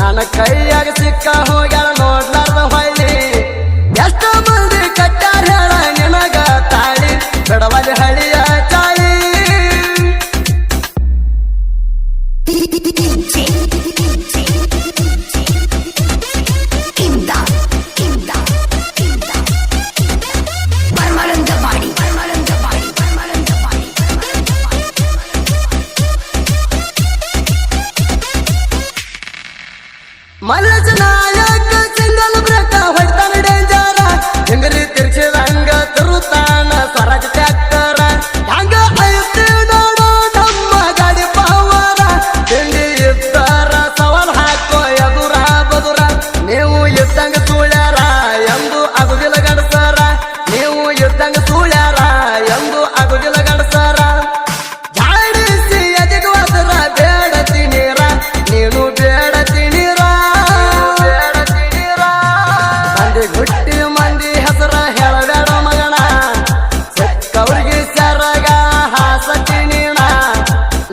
ನನ್ನ ಕೈಯಾಗ ಸಿಕ್ಕ ಹೋಗ್ಯಾಳ ನೋಡ್ಲಾರ್ದ ಹೊಳ್ಳಿ ಎಷ್ಟ ಮಂದಿ ಕಟ್ಟಾರ ಹೇಳ ನಿನಗ ತಾಳಿ ಬಿಡವಲ್ಲಿ ಹಳಿಯ ಚಾಳಿ ಮಲ್ಲಜ ನಾಯಕ ಸಿಂಗಲ್ ಬ್ರೇಕ ಹೊಡ್ತಾನ ಡೇಂಜರ ಹೆಂಗರಿ ತಿರ್ಚಿದಂಗ ತಿರುತ್ತಾನ ಸ್ವರಾಜ್ ಟ್ಯಾಕ್ಟರ ಹಂಗ ಐತಿ ನೋಡು ನಮ್ಮ ಗಾಡಿ ಪವರ ತಿಂಡಿ ಇದ್ದಾರ ಸವಾಲ್ ಹಾಕೋ ಎದುರ ಬದುರ ನೀವು ಇದ್ದಂಗ ಸುಳ್ಯಾರ ಎಂದು ಆಗುದಿಲ್ಲ ಗಂಡಸರ ನೀವು ಇದ್ದಂಗ ಸುಳ್ಯಾರ ಎಂದು ಆಗುದಿಲ್ಲ ಗಂಡಸರ ಜಾಡಿಸಿ ಎದಿಗುವದರ ಬೇಡತಿ ನೀರ ನೀನು ಬೇಡತಿ ನೀರ ಗುಟ್ಟಿ ಮಂದಿ ಹೆಸರ ಹೇಳಬೇಡ ಮಗಣ ಸಿಕ್ಕವ್ರಿಗೆ ಸರಗ ಹಾಸತಿ ನೀಣ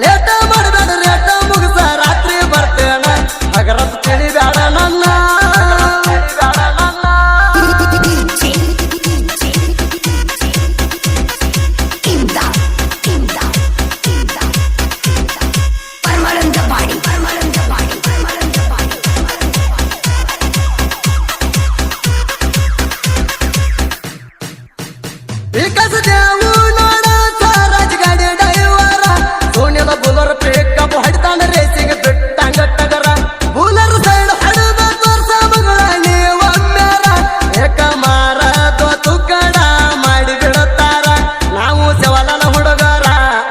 ಲೇಟ ಮಾಡಬೇಡ ರೇಟ ಮುಗಿಸ ರಾತ್ರಿ ಬರ್ತೇನ ಹಗರತ್ ತಿಳಿಬೇಡ ನನ್ನ ವಿಕಾಸ ದೇವು ನೋಡ ಸ್ವರಾಜ್ ಗಾಡಿ ಡೈವರ ಸೋನಿಯದ ಬುಲರ್ ಪಿಕಪ್ ಹೊಡಿತಾನ ರೇಸಿಗೆ ಬಿಟ್ಟಂಗ ಟಗರ ಬುಲರ್ ಸೈಡ್ ಹಡದ ತೋರ್ಸ ಮಗಳ ನೀವಮ್ಮ್ಯಾರ ಏಕ ಮಾರ ತುಕಡ ಮಾಡಿ ಬಿಡುತ್ತಾರ ನಾವು ಸವಾಲನ ಹುಡುಗರ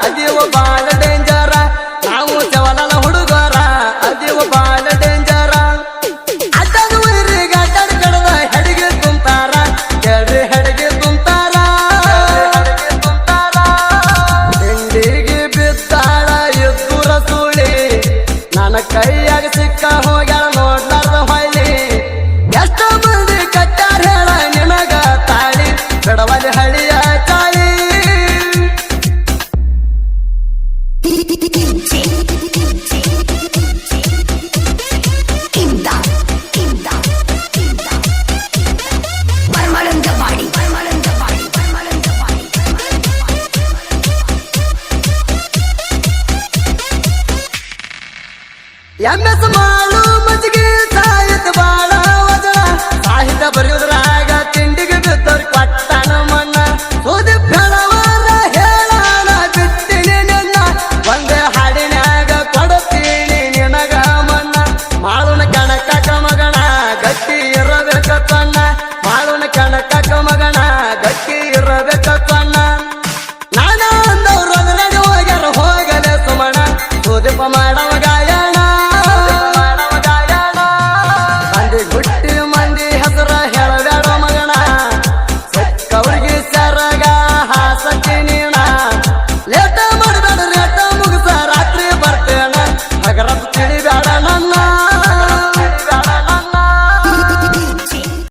ಅದೀವ ಬಾಳ ಡೇಂಜರ ನಾವು ಸವಾಲನ ಹುಡುಗರ ಅದೀವ ಬಾಳ ಡೇಂಜರ ಅಡ್ಡದ ಊರಿಗೆ ಅಡ್ಡದ ಕಡದ ಹೆಡಿಗೆ ತುಂಬ್ತಾರ ಕೇಳ್ರಿ ಹೆಡಿಗೆ ತುಂಬ್ತಾರ ನನ್ನ ಕೈಯಾಗ ಸಿಕ್ಕ ಹೋಗ್ಯಾಳ ನೋಡ್ಲಾರ್ದ ಹೊಳ್ಳಿ ಎಷ್ಟ ಮಂದಿ ಕಟ್ಟಾರ ಹೇಳ ನಿನಗ ತಾಳಿ ಬಿಡವಲ್ಲಿ ಹಳಿಯ ಚಾಳಿ MS ಮಾಡು ಮಜ್ಜಿಗೆ ಸಾಹಿತ್ಯ ಬಾಳ ವಜನ ಸಾಹಿತ್ಯ ಬರೆಯೋ